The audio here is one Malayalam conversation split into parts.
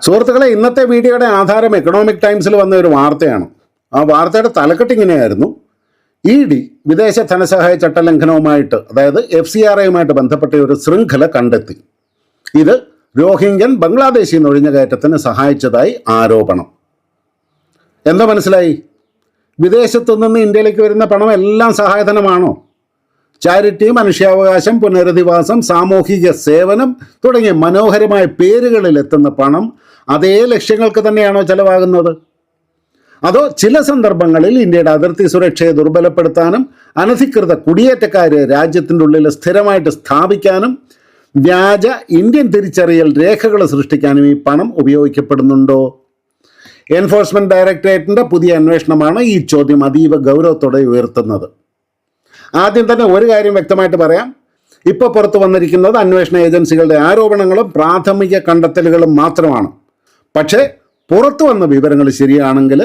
സുഹൃത്തുക്കളെ, ഇന്നത്തെ വീഡിയോയുടെ ആധാരം എക്കണോമിക് ടൈംസിൽ വന്ന ഒരു വാർത്തയാണ്. ആ വാർത്തയുടെ തലക്കെട്ട് ഇങ്ങനെയായിരുന്നു: ED വിദേശ ധനസഹായ ചട്ടലംഘനവുമായിട്ട്, അതായത് FCRAയുമായിട്ട് ബന്ധപ്പെട്ട ഒരു ശൃംഖല കണ്ടെത്തി. ഇത് രോഹിംഗ്യൻ ബംഗ്ലാദേശി നുഴഞ്ഞുകയറ്റത്തിന് സഹായിച്ചതായി ആരോപണം. എന്താ മനസ്സിലായി? വിദേശത്തു നിന്ന് ഇന്ത്യയിലേക്ക് വരുന്ന പണം എല്ലാം സഹായധനമാണോ? ചാരിറ്റി, മനുഷ്യാവകാശം, പുനരധിവാസം, സാമൂഹിക സേവനം തുടങ്ങിയ മനോഹരമായ പേരുകളിൽ എത്തുന്ന പണം അതേ ലക്ഷ്യങ്ങൾക്ക് തന്നെയാണോ ചെലവാകുന്നത്? അതോ ചില സന്ദർഭങ്ങളിൽ ഇന്ത്യയുടെ അതിർത്തി സുരക്ഷയെ ദുർബലപ്പെടുത്താനും അനധികൃത കുടിയേറ്റക്കാരെ രാജ്യത്തിൻ്റെ ഉള്ളിൽ സ്ഥിരമായിട്ട് സ്ഥാപിക്കാനും വ്യാജ ഇന്ത്യൻ തിരിച്ചറിയൽ രേഖകൾ സൃഷ്ടിക്കാനും ഈ പണം ഉപയോഗിക്കപ്പെടുന്നുണ്ടോ? എൻഫോഴ്സ്മെന്റ് ഡയറക്ടറേറ്റിൻ്റെ പുതിയ അന്വേഷണമാണ് ഈ ചോദ്യം അതീവ ഗൗരവത്തോടെ ഉയർത്തുന്നത്. ആദ്യം തന്നെ ഒരു കാര്യം വ്യക്തമായിട്ട് പറയാം. ഇപ്പോൾ പുറത്തു വന്നിരിക്കുന്നത് അന്വേഷണ ഏജൻസികളുടെ ആരോപണങ്ങളും പ്രാഥമിക കണ്ടെത്തലുകളും മാത്രമാണ്. പക്ഷേ പുറത്തു വന്ന വിവരങ്ങൾ ശരിയാണെങ്കിൽ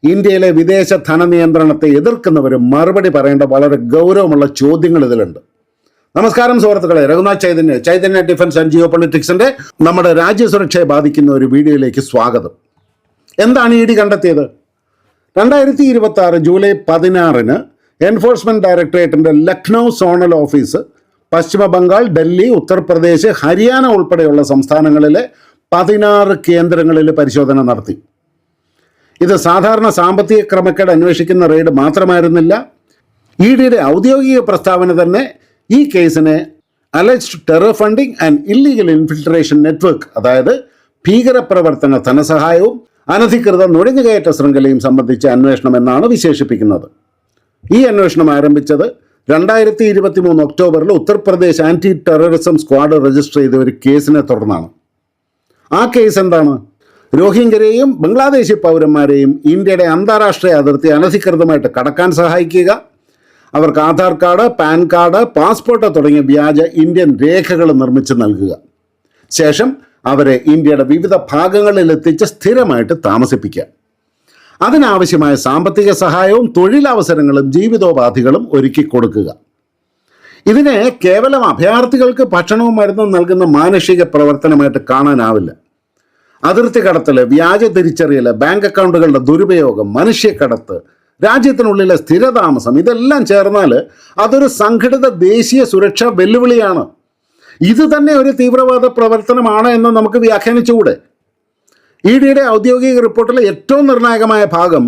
ഇന്ത്യയിലെ വിദേശ ധനനിയന്ത്രണത്തെ എതിർക്കുന്നവർ മറുപടി പറയേണ്ട വളരെ ഗൗരവമുള്ള ചോദ്യങ്ങൾ ഇതിലുണ്ട്. നമസ്കാരം സുഹൃത്തുക്കളെ, രഘുനാഥ് ചൈതന്യ ഡിഫൻസ് ആൻഡ് ജിയോ പൊളിറ്റിക്സിൻ്റെ നമ്മുടെ രാജ്യസുരക്ഷയെ ബാധിക്കുന്ന ഒരു വീഡിയോയിലേക്ക് സ്വാഗതം. എന്താണ് ED കണ്ടെത്തിയത്? 2026 ജൂലൈ 16 എൻഫോഴ്സ്മെന്റ് ഡയറക്ടറേറ്റിൻ്റെ ലക്നൗ സോണൽ ഓഫീസ് പശ്ചിമ ബംഗാൾ, ഡൽഹി, ഉത്തർപ്രദേശ്, ഹരിയാന ഉൾപ്പെടെയുള്ള സംസ്ഥാനങ്ങളിലെ 16 കേന്ദ്രങ്ങളിൽ പരിശോധന നടത്തി. ഇത് സാധാരണ സാമ്പത്തിക ക്രമക്കേട് അന്വേഷിക്കുന്ന റെയ്ഡ് മാത്രമായിരുന്നില്ല. EDയുടെ ഔദ്യോഗിക പ്രസ്താവന തന്നെ ഈ കേസിനെ alleged terror funding and illegal infiltration network, അതായത് ഭീകരപ്രവർത്തന ധനസഹായവും അനധികൃത നുഴഞ്ഞുകയറ്റ ശൃംഖലയും സംബന്ധിച്ച അന്വേഷണം എന്നാണ് വിശേഷിപ്പിക്കുന്നത്. ഈ അന്വേഷണം ആരംഭിച്ചത് 2023 ഒക്ടോബറിൽ Uttar Pradesh anti terrorism squad register ചെയ്ത ഒരു കേസിനെ തുടർന്നാണ്. ആ കേസ് എന്താണ്? രോഹിംഗ്യരെയും ബംഗ്ലാദേശി പൗരന്മാരെയും ഇന്ത്യയുടെ അന്താരാഷ്ട്ര അതിർത്തി അനധികൃതമായിട്ട് കടക്കാൻ സഹായിക്കുക, അവർക്ക് Aadhaar card, pan card, passport തുടങ്ങിയ വ്യാജ ഇന്ത്യൻ രേഖകൾ നിർമ്മിച്ച് നൽകുക, ശേഷം അവരെ ഇന്ത്യയുടെ വിവിധ ഭാഗങ്ങളിൽ എത്തിച്ച് സ്ഥിരമായിട്ട് താമസിപ്പിക്കുക, അതിനാവശ്യമായ സാമ്പത്തിക സഹായവും തൊഴിലവസരങ്ങളും ജീവിതോപാധികളും ഒരുക്കി കൊടുക്കുക. ഇതിനെ കേവലം അഭയാർത്ഥികൾക്ക് ഭക്ഷണവും മരുന്നും നൽകുന്ന മാനുഷിക പ്രവർത്തനമായിട്ട് കാണാനാവില്ല. അതിർത്തി കടത്തൽ, വ്യാജ തിരിച്ചറിയൽ, ബാങ്ക് അക്കൗണ്ടുകളുടെ ദുരുപയോഗം, മനുഷ്യക്കടത്ത്, രാജ്യത്തിനുള്ളിലെ സ്ഥിരതാമസം, ഇതെല്ലാം ചേർന്നാൽ അതൊരു സംഘടിത ദേശീയ സുരക്ഷാ വെല്ലുവിളിയാണ്. ഇത് തന്നെ ഒരു തീവ്രവാദ പ്രവർത്തനമാണ് എന്ന് നമുക്ക് വ്യാഖ്യാനിച്ചുകൂടെ? EDയുടെ ഔദ്യോഗിക റിപ്പോർട്ടിലെ ഏറ്റവും നിർണായകമായ ഭാഗം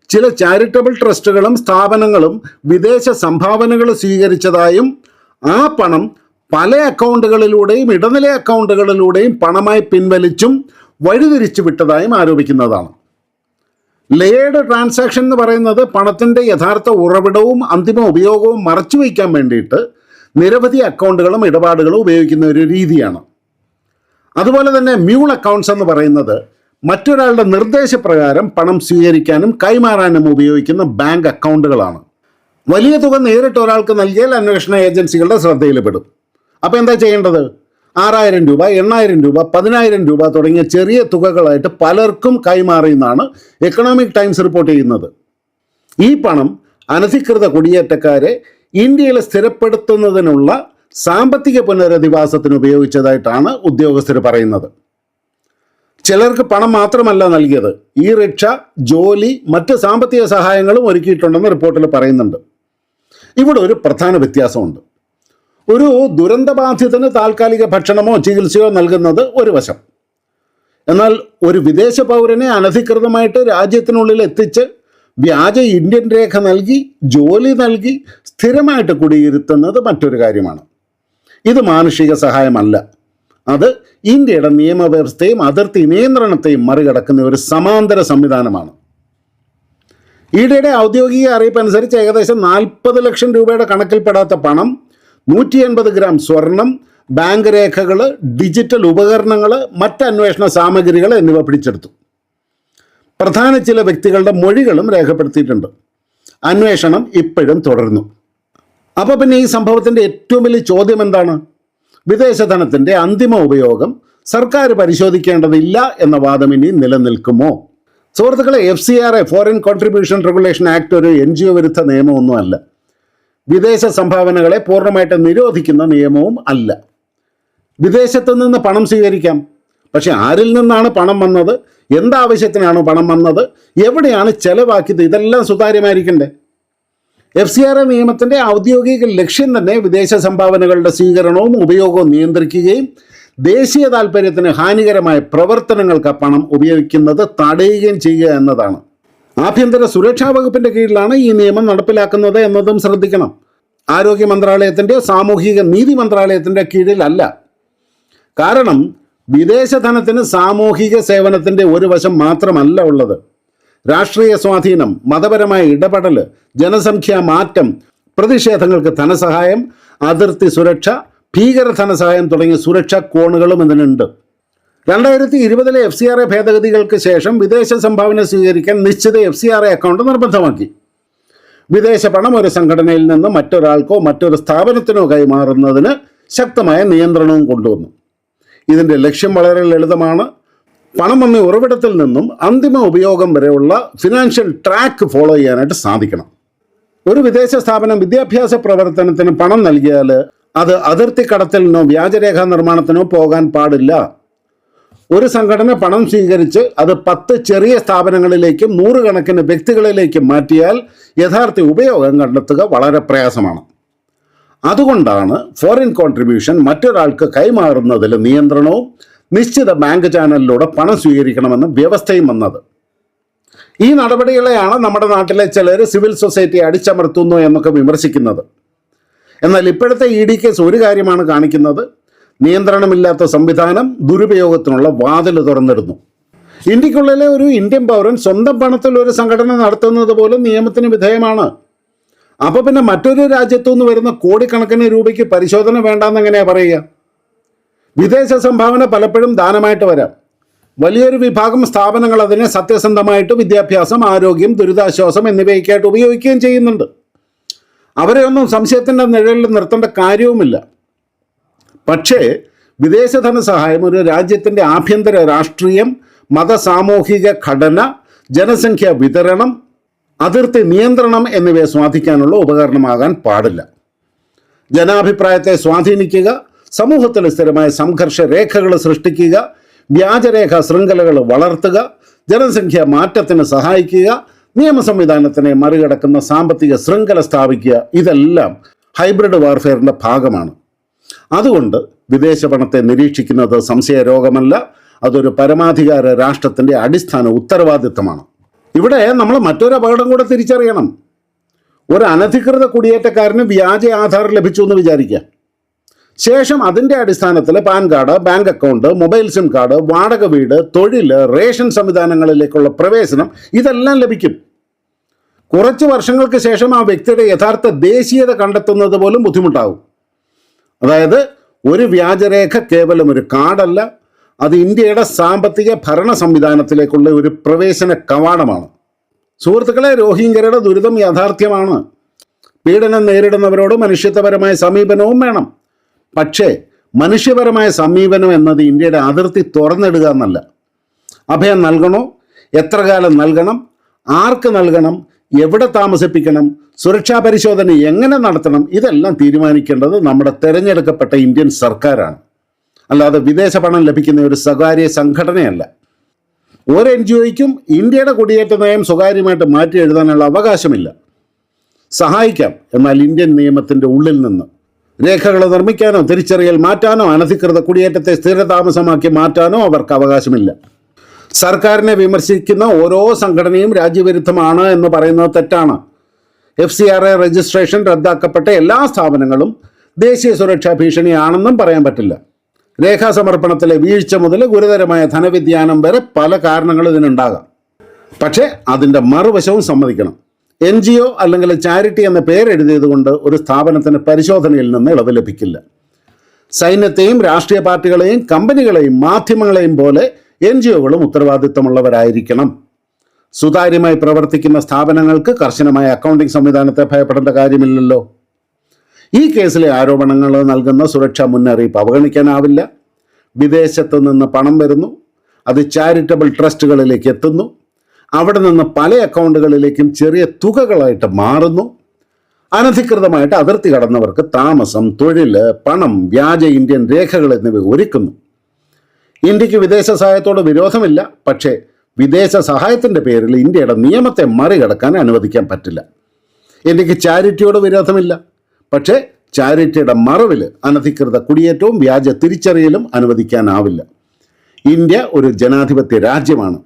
ചില ചാരിറ്റബിൾ ട്രസ്റ്റുകളും സ്ഥാപനങ്ങളും വിദേശ സംഭാവനകൾ സ്വീകരിച്ചതായും ആ പണം പല അക്കൗണ്ടുകളിലൂടെയും ഇടനില അക്കൗണ്ടുകളിലൂടെയും പണമായി പിൻവലിച്ചും വഴിതിരിച്ചു വിട്ടതായും ആരോപിക്കുന്നതാണ്. ലേഡ് ട്രാൻസാക്ഷൻ എന്ന് പറയുന്നത് പണത്തിൻ്റെ യഥാർത്ഥ ഉറവിടവും അന്തിമ ഉപയോഗവും മറച്ചുവയ്ക്കാൻ വേണ്ടിയിട്ട് നിരവധി അക്കൗണ്ടുകളും ഇടപാടുകളും ഉപയോഗിക്കുന്ന ഒരു രീതിയാണ്. അതുപോലെ തന്നെ മ്യൂൾ അക്കൗണ്ട്സ് എന്ന് പറയുന്നത് മറ്റൊരാളുടെ നിർദ്ദേശപ്രകാരം പണം സ്വീകരിക്കാനും കൈമാറാനും ഉപയോഗിക്കുന്ന ബാങ്ക് അക്കൗണ്ടുകളാണ്. വലിയ തുക നേരിട്ട് ഒരാൾക്ക് നൽകിയാൽ അന്വേഷണ ഏജൻസികളുടെ ശ്രദ്ധയിൽപ്പെടും. അപ്പോൾ എന്താ ചെയ്യേണ്ടത്? 6000 രൂപ, 8000 രൂപ, 10000 രൂപ തുടങ്ങിയ ചെറിയ തുകകളായിട്ട് പലർക്കും കൈമാറിയെന്നാണ് എക്കണോമിക് ടൈംസ് റിപ്പോർട്ട് ചെയ്യുന്നത്. ഈ പണം അനധികൃത കുടിയേറ്റക്കാരെ ഇന്ത്യയിൽ സ്ഥിരപ്പെടുത്തുന്നതിനുള്ള സാമ്പത്തിക പുനരധിവാസത്തിന് ഉപയോഗിച്ചതായിട്ടാണ് ഉദ്യോഗസ്ഥർ പറയുന്നത്. ചിലർക്ക് പണം മാത്രമല്ല നൽകിയത്, ഈ റിക്ഷ, ജോലി, മറ്റ് സാമ്പത്തിക സഹായങ്ങളും ഒരുക്കിയിട്ടുണ്ടെന്ന് റിപ്പോർട്ടിൽ പറയുന്നുണ്ട്. ഇവിടെ ഒരു പ്രധാന വ്യത്യാസമുണ്ട്. ഒരു ദുരന്തബാധിതന് താൽക്കാലിക ഭക്ഷണമോ ചികിത്സയോ നൽകുന്നത് ഒരു വശം. എന്നാൽ ഒരു വിദേശ പൗരനെ അനധികൃതമായിട്ട് രാജ്യത്തിനുള്ളിൽ എത്തിച്ച് വ്യാജ ഇന്ത്യൻ രേഖ നൽകി, ജോലി നൽകി സ്ഥിരമായിട്ട് കുടിയിരുത്തുന്നത് മറ്റൊരു കാര്യമാണ്. ഇത് മാനുഷിക സഹായമല്ല, അത് ഇന്ത്യയുടെ നിയമവ്യവസ്ഥയും അതിർത്തി നിയന്ത്രണത്തെയും മറികടക്കുന്ന ഒരു സമാന്തര സംവിധാനമാണ്. EDയുടെ ഔദ്യോഗിക അറിയിപ്പ് അനുസരിച്ച് ഏകദേശം 40 ലക്ഷം രൂപയുടെ കണക്കിൽപ്പെടാത്ത പണം, 180 ഗ്രാം സ്വർണം, ബാങ്ക് രേഖകൾ, ഡിജിറ്റൽ ഉപകരണങ്ങൾ, മറ്റ് അന്വേഷണ സാമഗ്രികൾ എന്നിവ പിടിച്ചെടുത്തു. പ്രധാന ചില വ്യക്തികളുടെ മൊഴികളും രേഖപ്പെടുത്തിയിട്ടുണ്ട്. അന്വേഷണം ഇപ്പോഴും തുടരുന്നു. അപ്പോൾ പിന്നെ ഈ സംഭവത്തിൻ്റെ ഏറ്റവും വലിയ ചോദ്യം എന്താണ്? വിദേശ ധനത്തിൻ്റെ അന്തിമ ഉപയോഗം സർക്കാർ പരിശോധിക്കേണ്ടതില്ല എന്ന വാദം ഇനി നിലനിൽക്കുമോ? സുഹൃത്തുക്കളെ, FCRA foreign contribution regulation act ഒരു NGO വിരുദ്ധ നിയമമൊന്നുമല്ല. വിദേശ സംഭാവനകളെ പൂർണ്ണമായിട്ട് നിരോധിക്കുന്ന നിയമവും അല്ല. വിദേശത്തു നിന്ന് പണം സ്വീകരിക്കാം, പക്ഷെ ആരിൽ നിന്നാണ് പണം വന്നത്, എന്താവശ്യത്തിനാണ് പണം വന്നത്, എവിടെയാണ് ചെലവാക്കിയത്, ഇതെല്ലാം സുതാര്യമായിരിക്കണ്ടേ? FCRA നിയമത്തിൻ്റെ ഔദ്യോഗിക ലക്ഷ്യം തന്നെ വിദേശ സംഭാവനകളുടെ സ്വീകരണവും ഉപയോഗവും നിയന്ത്രിക്കുകയും ദേശീയ താൽപ്പര്യത്തിന് ഹാനികരമായ പ്രവർത്തനങ്ങൾക്ക് പണം ഉപയോഗിക്കുന്നത് തടയുകയും ചെയ്യുക എന്നതാണ്. ആഭ്യന്തര സുരക്ഷാ വകുപ്പിൻ്റെ കീഴിലാണ് ഈ നിയമം നടപ്പിലാക്കുന്നത് എന്നതും ശ്രദ്ധിക്കണം. ആരോഗ്യ മന്ത്രാലയത്തിൻ്റെ സാമൂഹിക നീതി മന്ത്രാലയത്തിൻ്റെ കീഴിലല്ല. കാരണം വിദേശ ധനത്തിന് സാമൂഹിക സേവനത്തിൻ്റെ ഒരു വശം മാത്രമല്ല ഉള്ളത്. രാഷ്ട്രീയ സ്വാധീനം, മതപരമായ ഇടപെടൽ, ജനസംഖ്യാ മാറ്റം, പ്രതിഷേധങ്ങൾക്ക് ധനസഹായം, അതിർത്തി സുരക്ഷ, ഭീകര ധനസഹായം തുടങ്ങിയ സുരക്ഷാ കോണുകളും ഇതിനുണ്ട്. 2020 FCRA ഭേദഗതികൾക്ക് ശേഷം വിദേശ സംഭാവന സ്വീകരിക്കാൻ നിശ്ചിത FCRA അക്കൗണ്ട് നിർബന്ധമാക്കി. വിദേശ പണം ഒരു സംഘടനയിൽ നിന്ന് മറ്റൊരാൾക്കോ മറ്റൊരു സ്ഥാപനത്തിനോ കൈമാറുന്നതിന് ശക്തമായ നിയന്ത്രണവും കൊണ്ടുവന്നു. ഇതിൻ്റെ ലക്ഷ്യം വളരെ ലളിതമാണ്. പണം വന്ന ഉറവിടത്തിൽ നിന്നും അന്തിമ ഉപയോഗം വരെയുള്ള ഫിനാൻഷ്യൽ ട്രാക്ക് ഫോളോ ചെയ്യാനായിട്ട് സാധിക്കണം. ഒരു വിദേശ സ്ഥാപനം വിദ്യാഭ്യാസ പ്രവർത്തനത്തിന് പണം നൽകിയാൽ അത് അതിർത്തി കടത്തലിനോ വ്യാജരേഖാ നിർമ്മാണത്തിനോ പോകാൻ പാടില്ല. ഒരു സംഘടന പണം സ്വീകരിച്ച് അത് 10 ചെറിയ സ്ഥാപനങ്ങളിലേക്കും 100 കണക്കിന് വ്യക്തികളിലേക്കും മാറ്റിയാൽ യഥാർത്ഥ ഉപയോഗം കണ്ടെത്തുക വളരെ പ്രയാസമാണ്. അതുകൊണ്ടാണ് ഫോറിൻ കോൺട്രിബ്യൂഷൻ മറ്റൊരാൾക്ക് കൈമാറുന്നതിൽ നിയന്ത്രണവും നിശ്ചിത ബാങ്ക് ചാനലിലൂടെ പണം സ്വീകരിക്കണമെന്ന് വ്യവസ്ഥയും വന്നത്. ഈ നടപടികളെയാണ് നമ്മുടെ നാട്ടിലെ ചിലർ സിവിൽ സൊസൈറ്റി അടിച്ചമർത്തുന്നു എന്നൊക്കെ വിമർശിക്കുന്നത്. എന്നാൽ ഇപ്പോഴത്തെ ED കേസ് ഒരു കാര്യമാണ് കാണിക്കുന്നത്: നിയന്ത്രണമില്ലാത്ത സംവിധാനം ദുരുപയോഗത്തിനുള്ള വാതിൽ തുറന്നിടുന്നു. ഇന്ത്യക്കുള്ളിലെ ഒരു ഇന്ത്യൻ പൗരൻ സ്വന്തം പണത്തിൽ ഒരു സംഘടന നടത്തുന്നത് പോലും നിയമത്തിന് വിധേയമാണ്. അപ്പോൾ പിന്നെ മറ്റൊരു രാജ്യത്തുനിന്ന് വരുന്ന കോടിക്കണക്കിന് രൂപയ്ക്ക് പരിശോധന വേണ്ടാന്ന് എങ്ങനെയാ പറയുക? വിദേശ സംഭാവന പലപ്പോഴും ദാനമായിട്ട് വരാം. വലിയൊരു വിഭാഗം സ്ഥാപനങ്ങൾ അതിനെ സത്യസന്ധമായിട്ട് വിദ്യാഭ്യാസം, ആരോഗ്യം, ദുരിതാശ്വാസം എന്നിവയ്ക്കായിട്ട് ഉപയോഗിക്കുകയും ചെയ്യുന്നുണ്ട്. അവരെ ഒന്നും സംശയത്തിൻ്റെ നിഴലിൽ നിർത്തേണ്ട കാര്യവുമില്ല. പക്ഷേ വിദേശ ധനസഹായം ഒരു രാജ്യത്തിൻ്റെ ആഭ്യന്തര രാഷ്ട്രീയം, മതസാമൂഹിക ഘടന, ജനസംഖ്യ വിതരണം, അതിർത്തി നിയന്ത്രണം എന്നിവയെ സ്വാധീനിക്കാനുള്ള ഉപകരണമാകാൻ പാടില്ല. ജനാഭിപ്രായത്തെ സ്വാധീനിക്കുക, സമൂഹത്തിൽ സ്ഥിരമായ സംഘർഷ രേഖകൾ സൃഷ്ടിക്കുക, വ്യാജരേഖ ശൃംഖലകൾ വളർത്തുക, ജനസംഖ്യ മാറ്റത്തിന് സഹായിക്കുക, നിയമ സംവിധാനത്തിനെ മറികടക്കുന്ന സാമ്പത്തിക ശൃംഖല സ്ഥാപിക്കുക, ഇതെല്ലാം ഹൈബ്രിഡ് വാർഫെയറിൻ്റെ ഭാഗമാണ്. അതുകൊണ്ട് വിദേശ പണത്തെ നിരീക്ഷിക്കുന്നത് സംശയരോഗമല്ല, അതൊരു പരമാധികാര രാഷ്ട്രത്തിൻ്റെ അടിസ്ഥാന ഉത്തരവാദിത്തമാണ്. ഇവിടെ നമ്മൾ മറ്റൊരു അപകടം കൂടെ തിരിച്ചറിയണം. ഒരു അനധികൃത കുടിയേറ്റക്കാരന് വ്യാജ ആധാർ ലഭിച്ചു എന്ന് വിചാരിക്കുക. ശേഷം അതിൻ്റെ അടിസ്ഥാനത്തിൽ pan card, bank account, mobile SIM card, വാടക വീട്, തൊഴിൽ, റേഷൻ സംവിധാനങ്ങളിലേക്കുള്ള പ്രവേശനം ഇതെല്ലാം ലഭിക്കും. കുറച്ച് വർഷങ്ങൾക്ക് ശേഷം ആ വ്യക്തിയുടെ യഥാർത്ഥ ദേശീയത കണ്ടെത്തുന്നത് പോലും ബുദ്ധിമുട്ടാകും. അതായത് ഒരു വ്യാജരേഖ കേവലം ഒരു കാർഡല്ല, അത് ഇന്ത്യയുടെ സാമ്പത്തിക ഭരണ സംവിധാനത്തിലേക്കുള്ള ഒരു പ്രവേശന കവാടമാണ്. സുഹൃത്തുക്കളെ, രോഹിംഗ്യരുടെ ദുരിതം യാഥാർത്ഥ്യമാണ്. പീഡനം നേരിടുന്നവരോട് മനുഷ്യത്വപരമായ സമീപനവും വേണം. പക്ഷേ മനുഷ്യപരമായ സമീപനം എന്നത് ഇന്ത്യയുടെ അതിർത്തി തുറന്നിടുക എന്നല്ല. അഭയം നൽകണോ, എത്ര കാലം നൽകണം, ആർക്ക് നൽകണം, എവിടെ താമസിപ്പിക്കണം, സുരക്ഷാ പരിശോധന എങ്ങനെ നടത്തണം, ഇതെല്ലാം തീരുമാനിക്കേണ്ടത് നമ്മുടെ തിരഞ്ഞെടുക്കപ്പെട്ട ഇന്ത്യൻ സർക്കാരാണ്. അല്ലാതെ വിദേശ പണം ലഭിക്കുന്ന ഒരു സ്വകാര്യ സംഘടനയല്ല. ഒരു NGOയ്ക്കും ഇന്ത്യയുടെ കുടിയേറ്റ നയം സ്വകാര്യമായിട്ട് മാറ്റി എഴുതാനുള്ള അവകാശമില്ല. സഹായിക്കാം, എന്നാൽ ഇന്ത്യൻ നിയമത്തിൻ്റെ ഉള്ളിൽ നിന്ന്. രേഖകൾ നിർമ്മിക്കാനോ തിരിച്ചറിയൽ മാറ്റാനോ അനധികൃത കുടിയേറ്റത്തെ സ്ഥിരതാമസമാക്കി മാറ്റാനോ അവർക്ക് അവകാശമില്ല. സർക്കാരിനെ വിമർശിക്കുന്ന ഓരോ സംഘടനയും രാജ്യവിരുദ്ധമാണ് എന്ന് പറയുന്നത് തെറ്റാണ്. FCRA രജിസ്ട്രേഷൻ റദ്ദാക്കപ്പെട്ട എല്ലാ സ്ഥാപനങ്ങളും ദേശീയ സുരക്ഷാ ഭീഷണിയാണെന്നും പറയാൻ പറ്റില്ല. രേഖാസമർപ്പണത്തിലെ വീഴ്ച മുതൽ ഗുരുതരമായ ധനവ്യതിയാനം വരെ പല കാരണങ്ങൾ ഇതിനുണ്ടാകാം. പക്ഷേ അതിൻ്റെ മറുവശവും സമ്മതിക്കണം. NGO അല്ലെങ്കിൽ ചാരിറ്റി എന്ന പേരെഴുതിയത് കൊണ്ട് ഒരു സ്ഥാപനത്തിന് പരിശോധനയിൽ നിന്ന് ഇളവ് ലഭിക്കില്ല. സൈന്യത്തെയും രാഷ്ട്രീയ പാർട്ടികളെയും കമ്പനികളെയും മാധ്യമങ്ങളെയും പോലെ NGOകളും ഉത്തരവാദിത്തമുള്ളവരായിരിക്കണം. സുതാര്യമായി പ്രവർത്തിക്കുന്ന സ്ഥാപനങ്ങൾക്ക് കർശനമായ അക്കൗണ്ടിംഗ് സംവിധാനത്തെ ഭയപ്പെടേണ്ട കാര്യമില്ലല്ലോ. ഈ കേസിലെ ആരോപണങ്ങൾ നൽകുന്ന സുരക്ഷാ മുന്നറിയിപ്പ് അവഗണിക്കാനാവില്ല. വിദേശത്ത് നിന്ന് പണം വരുന്നു, അത് ചാരിറ്റബിൾ ട്രസ്റ്റുകളിലേക്ക് എത്തുന്നു, അവിടെ നിന്ന് പല അക്കൗണ്ടുകളിലേക്കും ചെറിയ തുകകളായിട്ട് മാറുന്നു. അനധികൃതമായിട്ട് അതിർത്തി കടന്നവർക്ക് താമസം, തൊഴിൽ, പണം, വ്യാജ ഇന്ത്യൻ രേഖകൾ എന്നിവ ഒരുക്കുന്നു. ഇന്ത്യക്ക് വിദേശ സഹായത്തോട് വിരോധമില്ല, പക്ഷേ വിദേശ സഹായത്തിൻ്റെ പേരിൽ ഇന്ത്യയുടെ നിയമത്തെ മറികടക്കാൻ അനുവദിക്കാൻ പറ്റില്ല. ഇന്ത്യക്ക് ചാരിറ്റിയോട് വിരോധമില്ല, പക്ഷേ ചാരിറ്റിയുടെ മറവിൽ അനധികൃത കുടിയേറ്റവും വ്യാജ തിരിച്ചറിയലും അനുവദിക്കാനാവില്ല. ഇന്ത്യ ഒരു ജനാധിപത്യ രാജ്യമാണ്.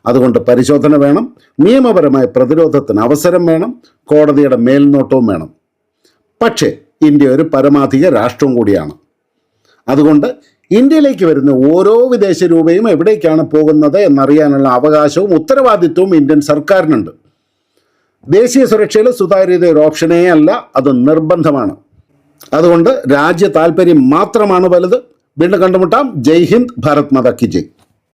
അതുകൊണ്ട് പരിശോധന വേണം, നിയമപരമായ പ്രതിരോധത്തിന് അവസരം വേണം, കോടതിയുടെ മേൽനോട്ടവും വേണം. പക്ഷേ ഇന്ത്യ ഒരു പരമാധിക രാഷ്ട്രവും കൂടിയാണ്. അതുകൊണ്ട് ഇന്ത്യയിലേക്ക് വരുന്ന ഓരോ വിദേശ രൂപയും എവിടേക്കാണ് പോകുന്നത് എന്നറിയാനുള്ള അവകാശവും ഉത്തരവാദിത്വവും ഇന്ത്യൻ സർക്കാരിനുണ്ട്. ദേശീയ സുരക്ഷയിൽ സുതാര്യത ഒരു ഓപ്ഷനേ അല്ല, അത് നിർബന്ധമാണ്. അതുകൊണ്ട് രാജ്യ താൽപ്പര്യം മാത്രമാണ് വലുത്. വീണ്ടും കണ്ടുമുട്ടാം. ജയ് ഹിന്ദ്, ഭാരത് മാതാ കി ജയ്.